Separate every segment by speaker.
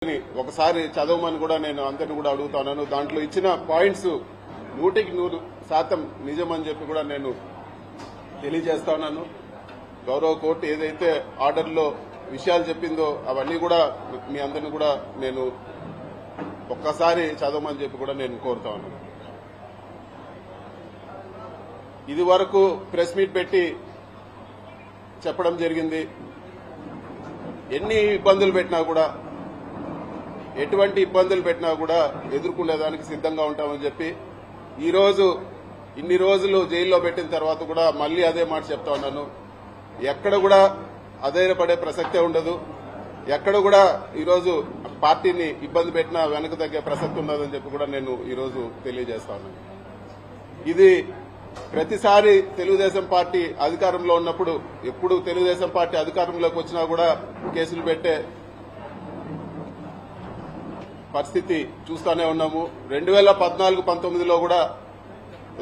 Speaker 1: ఒకసారి చదవమని కూడా నేను అందరిని కూడా అడుగుతున్నాను. దాంట్లో ఇచ్చిన పాయింట్స్ 100% నిజమని చెప్పి కూడా నేను తెలియజేస్తా ఉన్నాను. గౌరవ కోర్టు ఏదైతే ఆర్డర్లో విషయాలు చెప్పిందో అవన్నీ కూడా మీ అందరిని కూడా నేను ఒక్కసారి చదవమని చెప్పి కూడా నేను కోరుతా ఉన్నాను. ఇది వరకు ప్రెస్ మీట్ పెట్టి చెప్పడం జరిగింది. ఎన్ని ఇబ్బందులు పెట్టినా కూడా, ఎటువంటి ఇబ్బందులు పెట్టినా కూడా ఎదుర్కొనేదానికి సిద్ధంగా ఉంటామని చెప్పి ఈరోజు ఇన్ని రోజులు జైల్లో పెట్టిన తర్వాత కూడా మళ్లీ అదే మాట చెప్తా ఉన్నాను. ఎక్కడ కూడా అధైర్యపడే ప్రసక్తే ఉండదు. ఎక్కడ కూడా ఈరోజు పార్టీని ఇబ్బంది పెట్టినా వెనక తగ్గే ప్రసక్తి ఉండదని చెప్పి కూడా నేను ఈరోజు తెలియజేస్తా ఉన్నాను. ఇది ప్రతిసారి తెలుగుదేశం పార్టీ అధికారంలో ఉన్నప్పుడు, ఎప్పుడు తెలుగుదేశం పార్టీ అధికారంలోకి వచ్చినా కూడా కేసులు పెట్టే పరిస్థితి చూస్తూనే ఉన్నాము. 2014-19లో కూడా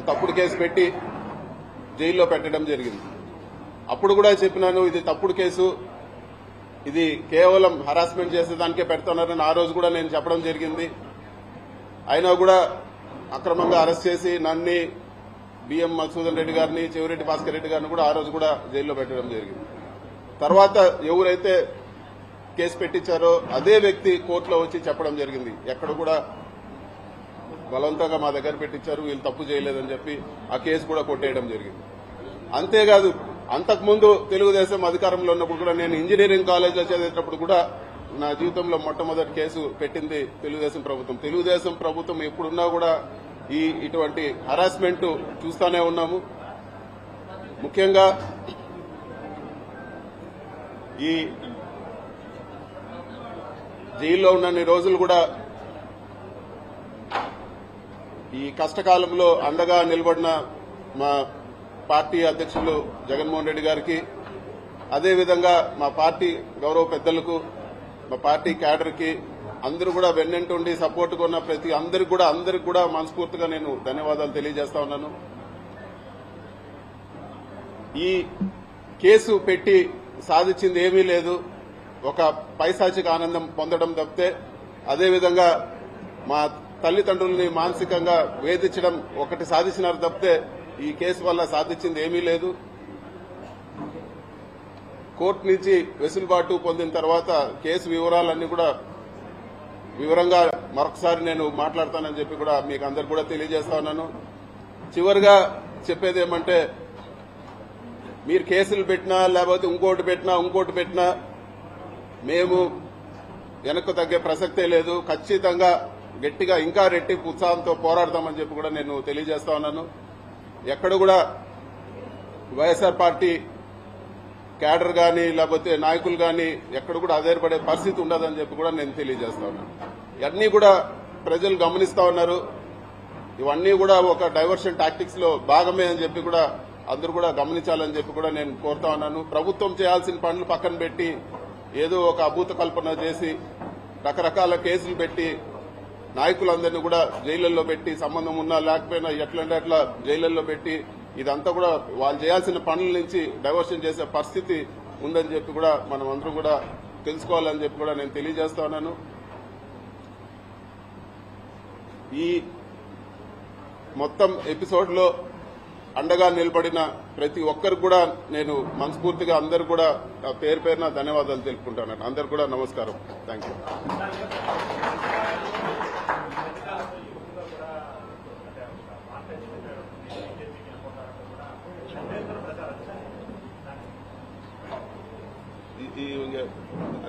Speaker 1: తప్పుడు కేసు పెట్టి జైల్లో పెట్టడం జరిగింది. అప్పుడు కూడా చెప్పినాను, ఇది తప్పుడు కేసు, ఇది కేవలం హరాస్మెంట్ చేసేదానికే పెడుతున్నారని ఆ రోజు కూడా నేను చెప్పడం జరిగింది. అయినా కూడా అక్రమంగా అరెస్ట్ చేసి నన్ను, బిఎం మధుసూదన్ రెడ్డి గారిని, చెవిరెడ్డి భాస్కర్ రెడ్డి గారిని కూడా ఆ రోజు కూడా జైల్లో పెట్టడం జరిగింది. తర్వాత ఎవరైతే కేసు పెట్టించారో అదే వ్యక్తి కోర్టులో వచ్చి చెప్పడం జరిగింది, ఎక్కడ కూడా బలవంతంగా మా దగ్గర పెట్టించారు, వీళ్ళు తప్పు చేయలేదని చెప్పి ఆ కేసు కూడా కొట్టేయడం జరిగింది. అంతేకాదు, అంతకుముందు తెలుగుదేశం అధికారంలో ఉన్నప్పుడు కూడా నేను ఇంజనీరింగ్ కాలేజీలో చదివేటప్పుడు కూడా నా జీవితంలో మొట్టమొదటి కేసు పెట్టింది తెలుగుదేశం ప్రభుత్వం. తెలుగుదేశం ప్రభుత్వం ఎప్పుడున్నా కూడా ఇటువంటి హరాస్మెంట్ చూస్తూనే ఉన్నాము. ముఖ్యంగా ఈ జైల్లో ఉన్నన్ని రోజులు కూడా ఈ కష్టకాలంలో అండగా నిలబడిన మా పార్టీ అధ్యక్షులు జగన్మోహన్ రెడ్డి గారికి, అదేవిధంగా మా పార్టీ గౌరవ పెద్దలకు, మా పార్టీ క్యాడర్కి అందరూ కూడా వెన్నంటుండి సపోర్ట్గా ఉన్న ప్రతి అందరికి కూడా మనస్ఫూర్తిగా నేను ధన్యవాదాలు తెలియజేస్తా ఉన్నాను. ఈ కేసు పెట్టి సాధించింది ఏమీ లేదు, ఒక పైశాచిక ఆనందం పొందడం తప్పితే, అదేవిధంగా మా తల్లిదండ్రుల్ని మానసికంగా వేధించడం ఒకటి సాధించినారు తప్పితే ఈ కేసు వల్ల సాధించింది ఏమీ లేదు. కోర్టు నుంచి వెసులుబాటు పొందిన తర్వాత కేసు వివరాలన్నీ కూడా వివరంగా మరొకసారి నేను మాట్లాడతానని చెప్పి కూడా మీకు అందరు కూడా తెలియజేస్తా ఉన్నాను. చివరిగా చెప్పేది ఏమంటే, మీరు కేసులు పెట్టినా లేకపోతే ఇంకోటి పెట్టినా మేము వెనక్కు తగ్గే ప్రసక్తే లేదు. ఖచ్చితంగా గట్టిగా ఇంకా రెట్టింపు ఉత్సాహంతో పోరాడతామని చెప్పి కూడా నేను తెలియజేస్తా ఉన్నాను. ఎక్కడ కూడా వైఎస్ఆర్ పార్టీ క్యాడర్ గాని లేకపోతే నాయకులు గాని ఎక్కడ కూడా ఆధారపడే పరిస్థితి ఉండదని చెప్పి కూడా నేను తెలియజేస్తా ఉన్నాను. ఇవన్నీ కూడా ప్రజలు గమనిస్తా ఉన్నారు. ఇవన్నీ కూడా ఒక డైవర్షన్ టాక్టిక్స్ లో భాగమే అని చెప్పి కూడా అందరూ కూడా గమనించాలని చెప్పి కూడా నేను కోరుతా ఉన్నాను. ప్రభుత్వం చేయాల్సిన పనులు పక్కన పెట్టి ఏదో ఒక అభూత కల్పన చేసి రకరకాల కేసులు పెట్టి నాయకులందరినీ కూడా జైళ్లలో పెట్టి, సంబంధం ఉన్నా లేకపోయినా ఎట్లంటే అట్లా జైళ్లలో పెట్టి, ఇదంతా కూడా వాళ్ళు చేయాల్సిన పనుల నుంచి డైవర్షన్ చేసే పరిస్థితి ఉందని చెప్పి కూడా మనం అందరం కూడా తెలుసుకోవాలని చెప్పి కూడా నేను తెలియజేస్తా ఉన్నాను. ఈ మొత్తం ఎపిసోడ్ లో అండగా నిలబడిన ప్రతి ఒక్కరికి కూడా నేను మనస్ఫూర్తిగా అందరు కూడా పేరు పేరున ధన్యవాదాలు తెలుపుకుంటాను. అందరు కూడా నమస్కారం. Thank you.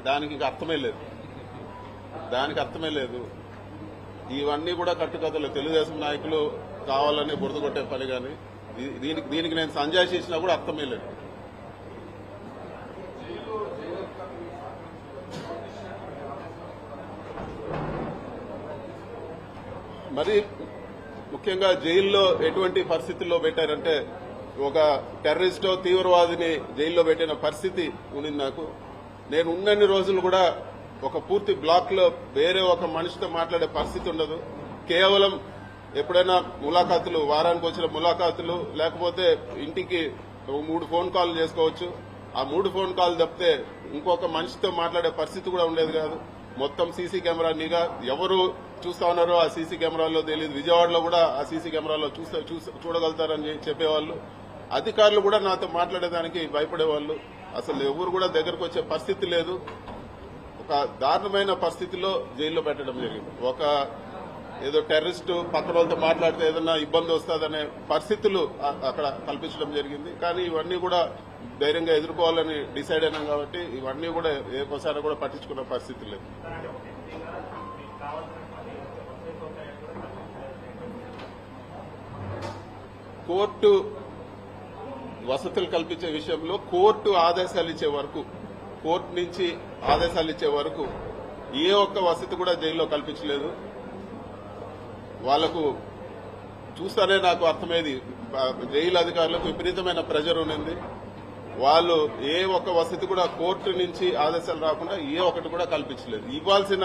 Speaker 1: దానికి ఇంకా అర్థమే లేదు. ఇవన్నీ కూడా కట్టుకథలు. తెలుగుదేశం నాయకులు కావాలని బురద కొట్టే పని కానీ దీనికి నేను సంజాయిషి ఇచ్చినా కూడా అర్థమే లేదు. మరి ముఖ్యంగా జైల్లో ఎటువంటి పరిస్థితుల్లో పెట్టారంటే, ఒక టెర్రరిస్టో తీవ్రవాదిని జైల్లో పెట్టిన పరిస్థితి ఉంది నాకు. నేను ఉన్నన్ని రోజులు కూడా ఒక పూర్తి బ్లాక్ లో వేరే ఒక మనిషితో మాట్లాడే పరిస్థితి ఉండదు. కేవలం ఎప్పుడైనా ములాఖాతులు, వారానికి వచ్చిన ములాఖాతులు, లేకపోతే ఇంటికి 3 ఫోన్ కాల్ చేసుకోవచ్చు. ఆ 3 ఫోన్ కాల్ తప్పితే ఇంకొక మనిషితో మాట్లాడే పరిస్థితి కూడా ఉండేది కాదు. మొత్తం సీసీ కెమెరా నిఘా ఎవరు చూస్తా ఉన్నారో ఆ సీసీ కెమెరాలో తెలియదు. విజయవాడలో కూడా ఆ సీసీ కెమెరాలో చూడగలుగుతారని చెప్పేవాళ్ళు. అధికారులు కూడా నాతో మాట్లాడేదానికి భయపడేవాళ్ళు. అసలు ఎవరు కూడా దగ్గరకు వచ్చే పరిస్థితి లేదు. ఒక దారుణమైన పరిస్థితిలో జైల్లో పెట్టడం జరిగింది. ఒక ఏదో టెర్రరిస్టు పక్కన వాళ్ళతో మాట్లాడితే ఏదన్నా ఇబ్బంది వస్తుందనే పరిస్థితులు అక్కడ కల్పించడం జరిగింది. కానీ ఇవన్నీ కూడా ధైర్యంగా ఎదుర్కోవాలని డిసైడ్ అయినాం కాబట్టి ఇవన్నీ కూడా ఏకోసారి కూడా పట్టించుకున్న పరిస్థితి లేదు. కోర్టు వసతులు కల్పించే విషయంలో కోర్టు ఆదేశాలు ఇచ్చే వరకు, కోర్టు నుంచి ఆదేశాలు ఇచ్చే వరకు ఏ ఒక్క వసతి కూడా జైల్లో కల్పించలేదు. వాళ్లకు చూస్తానే నాకు అర్థమైంది, జైలు అధికారులకు విపరీతమైన ప్రెజర్ ఉన్నది. వాళ్ళు ఏ ఒక్క వసతి కూడా కోర్టు నుంచి ఆదేశాలు రాకుండా ఏ ఒక్కటి కూడా కల్పించలేదు. ఇవ్వాల్సిన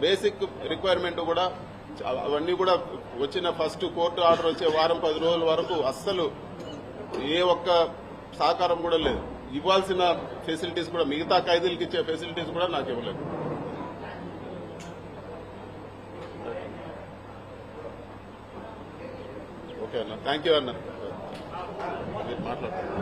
Speaker 1: బేసిక్ రిక్వైర్మెంట్ కూడా అవన్నీ కూడా వచ్చిన ఫస్ట్ కోర్టు ఆర్డర్ వచ్చే వారం 10 రోజుల వరకు అస్సలు ఏ ఒక్క సహకారం కూడా లేదు. ఇవ్వాల్సిన ఫెసిలిటీస్ కూడా, మిగతా ఖైదీలకు ఇచ్చే ఫెసిలిటీస్ కూడా నాకు ఇవ్వలేదు. ఓకే అన్న, థ్యాంక్ యూ అన్న. మీరు మాట్లాడతారు.